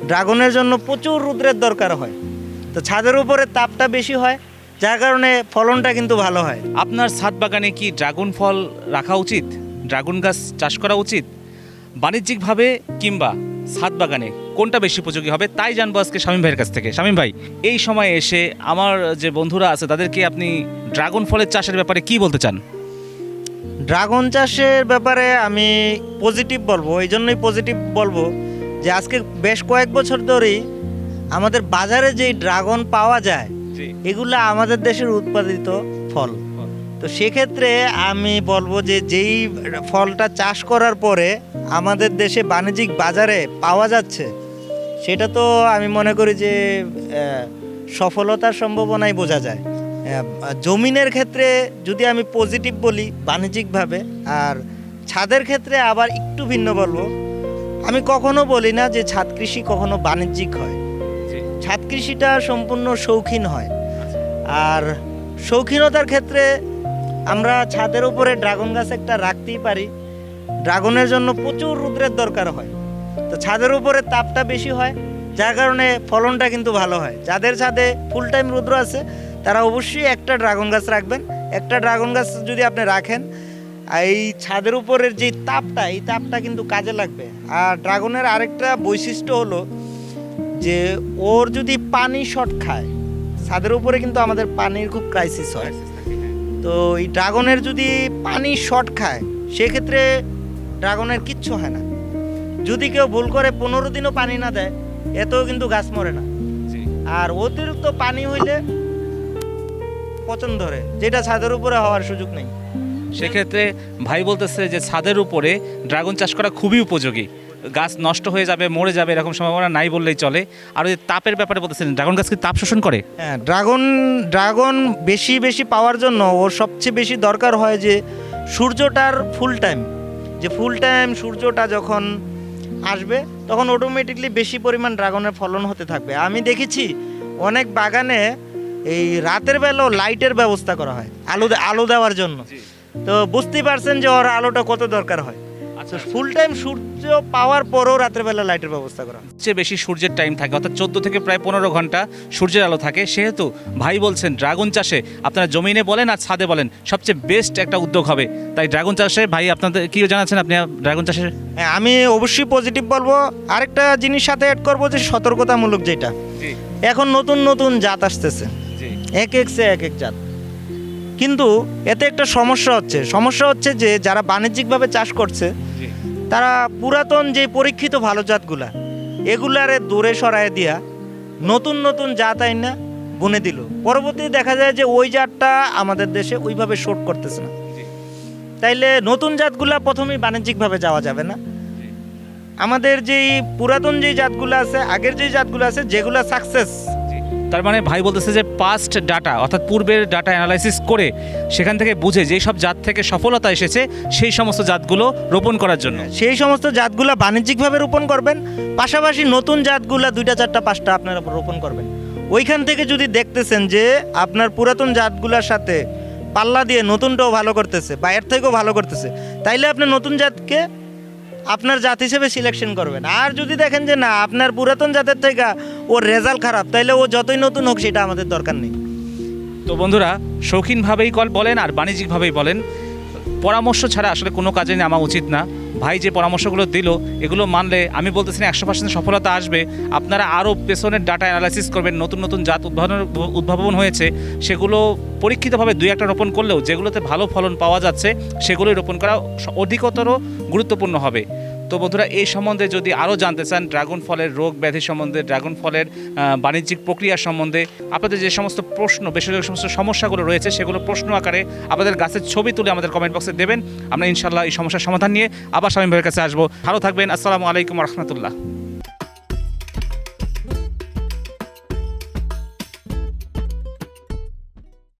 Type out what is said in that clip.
ড্রাগনের জন্য প্রচুর রৌদ্রের দরকার হয়। তো ছাদের উপরে তাপটা বেশি হয়, যার কারণে ফলনটা কিন্তু ভালো হয়। আপনার ছাদ বাগানে কি ড্রাগন ফল রাখা উচিত, ড্রাগন গাছ চাষ করা উচিত? বাণিজ্যিকভাবে কিংবা ছাদ বাগানে কোনটা বেশি উপযোগী হবে তাই জানবো আজকে শামীম ভাইয়ের কাছ থেকে। শামীম ভাই, এই সময়ে এসে আমার যে বন্ধুরা আছে তাদেরকে আপনি ড্রাগন ফলের চাষের ব্যাপারে কি বলতে চান? ড্রাগন চাষের ব্যাপারে আমি পজিটিভ বলবো, এই জন্যই পজিটিভ বলবো যে আজকে বেশ কয়েক বছর ধরেই আমাদের বাজারে যেই ড্রাগন পাওয়া যায় এগুলো আমাদের দেশের উৎপাদিত ফল। তো সেক্ষেত্রে আমি বলবো যে যেই ফলটা চাষ করার পরে আমাদের দেশে বাণিজ্যিক বাজারে পাওয়া যাচ্ছে, সেটা তো আমি মনে করি যে সফলতার সম্ভাবনাই বোঝা যায়। জমিনের ক্ষেত্রে যদি আমি পজিটিভ বলি বাণিজ্যিকভাবে, আর ছাদের ক্ষেত্রে আবার একটু ভিন্ন বলবো। আমি কখনো বলি না যে ছাদ কৃষি কখনো বাণিজ্যিক হয়। ছাদ কৃষিটা সম্পূর্ণ শৌখিন হয়, আর শৌখিনতার ক্ষেত্রে আমরা ছাদের উপরে ড্রাগন গাছ একটা রাখতেই পারি। ড্রাগনের জন্য প্রচুর রৌদ্রের দরকার হয়, তো ছাদের উপরে তাপটা বেশি হয়, যার কারণে ফলনটা কিন্তু ভালো হয়। যাদের ছাদে ফুল টাইম রৌদ্র আছে তারা অবশ্যই একটা ড্রাগন গাছ রাখবেন। একটা ড্রাগন গাছ যদি আপনি রাখেন, এই ছাদের উপরের যে তাপটা, এই তাপটা কিন্তু কাজে লাগবে। আর ড্রাগনের আরেকটা বৈশিষ্ট্য হলো যে ওর যদি পানি শর্ট খায়, ছাদের উপরে কিন্তু আমাদের পানির খুব ক্রাইসিস হয়। তো এই ড্রাগনের যদি পানি শর্ট খায় সেক্ষেত্রে ড্রাগনের কিচ্ছু হয় না। যদি কেউ ভুল করে 15 দিনও পানি না দেয়, এতেও কিন্তু গাছ মরে না। আর অতিরিক্ত পানি হইলে পচন ধরে, যেটা ছাদের উপরে হওয়ার সুযোগ নেই। সেক্ষেত্রে ভাই বলতেছে যে ছাদের উপরে ড্রাগন চাষ করা খুবই উপযোগী, গাছ নষ্ট হয়ে যাবে, মরে যাবে এরকম সম্ভাবনা নাই বললেই চলে। আর ওই তাপের ব্যাপারে বলতেছেন, ড্রাগন গাছ কি তাপ শোষণ করে? হ্যাঁ, ড্রাগন বেশি বেশি পাওয়ার জন্য ওর সবচেয়ে বেশি দরকার হয় যে সূর্যটার ফুল টাইম সূর্যটা যখন আসবে তখন অটোমেটিকলি বেশি পরিমাণ ড্রাগনের ফলন হতে থাকবে। আমি দেখেছি অনেক বাগানে এই রাতের বেলাও লাইটের ব্যবস্থা করা হয় আলো দেওয়ার জন্য। তো বুঝতেই পারছেন যে ওর আলোটা কত দরকার হয়। আচ্ছা, ফুল টাইম সূর্য পাওয়ার পরেও রাতের বেলা লাইটের ব্যবস্থা করা। সবচেয়ে বেশি সূর্যের টাইম থাকে, অর্থাৎ 14 থেকে প্রায় 15 ঘন্টা সূর্যের আলো থাকে। সেহেতু ভাই বলছেন ড্রাগন চাষে আপনারা জমিনে বলেন আর ছাদে বলেন সবচেয়ে বেস্ট একটা উদ্যোগ হবে। তাই ড্রাগন চাষে ভাই আপনাদের কি জানাচ্ছেন আপনি ড্রাগন চাষের? হ্যাঁ, আমি অবশ্যই পজিটিভ বলবো। আরেকটা জিনিস সাথে অ্যাড করবো যে সতর্কতামূলক, যেটা এখন নতুন নতুন জাত আসতেছে, এক এক জাত। কিন্তু এতে একটা সমস্যা হচ্ছে যে যারা বাণিজ্যিকভাবে চাষ করছে তারা পুরাতন যে পরীক্ষিত ভালো জাতগুলা এগুলারে দূরে সরায় দিয়া নতুন নতুন জাত আইনা বুনে দিল। পরবর্তীতে দেখা যায় যে ওই জাতটা আমাদের দেশে ওইভাবে শোট করতেছে না। তাইলে নতুন জাতগুলা প্রথমেই বাণিজ্যিকভাবে যাওয়া যাবে না। আমাদের যেই পুরাতন যেই জাতগুলো আছে, আগের যেই জাতগুলো আছে, যেগুলো সাকসেস, তার মানে ভাই বলতেছে যে পাস্ট ডাটা অর্থাৎ পূর্বের ডাটা অ্যানালাইসিস করে সেখান থেকে বুঝে যেই সব জাত থেকে সফলতা এসেছে সেই সমস্ত জাতগুলো রোপণ করার জন্য, সেই সমস্ত জাতগুলো বাণিজ্যিকভাবে রোপণ করবেন। পাশাপাশি নতুন জাতগুলো 2টা 4টা 5টা আপনারা রোপণ করবেন। ওইখান থেকে যদি দেখতেছেন যে আপনার পুরাতন জাতগুলোর সাথে পাল্লা দিয়ে নতুনটাও ভালো করতেছে বা এর থেকেও ভালো করতেছে, তাইলে আপনি নতুন জাতকে আপনার জাত হিসেবে সিলেকশন করবেন। আর যদি দেখেন যে না, আপনার পুরাতন জাতের থেকে ওর রেজাল্ট খারাপ, তাইলে ও যতই নতুন হোক সেটা আমাদের দরকার নেই। তো বন্ধুরা, শৌখিনভাবেই বলেন আর বাণিজ্যিকভাবেই বলেন, পরামর্শ ছাড়া আসলে কোনো কাজে নামা উচিত না। ভাই যে পরামর্শগুলো দিল এগুলো মানলে আমি বলতেছি না 100% সফলতা আসবে। আপনারা আরও পেছনের ডাটা অ্যানালাইসিস করবেন, নতুন নতুন জাত উদ্ভাবন হয়েছে সেগুলো পরীক্ষিতভাবে 2-1টা রোপণ করলেও যেগুলোতে ভালো ফলন পাওয়া যাচ্ছে সেগুলোই রোপণ করা অধিকতর গুরুত্বপূর্ণ হবে। তো বন্ধুরা, এই সম্বন্ধে যদি আরও জানতে চান, ড্রাগন ফলের রোগ ব্যাধি সম্বন্ধে, ড্রাগন ফলের বাণিজ্যিক প্রক্রিয়া সম্বন্ধে আপনাদের যে সমস্ত প্রশ্ন, বেশিরভাগ সমস্ত সমস্যাগুলো রয়েছে সেগুলো প্রশ্ন আকারে আপনাদের গাছের ছবি তুলে আমাদের কমেন্ট বক্সে দেবেন। আমরা ইনশাল্লাহ এই সমস্যার সমাধান নিয়ে আবার শামীম ভাইয়ের কাছে আসবো। ভালো থাকবেন। আসসালামু আলাইকুম রহমতুল্লাহ।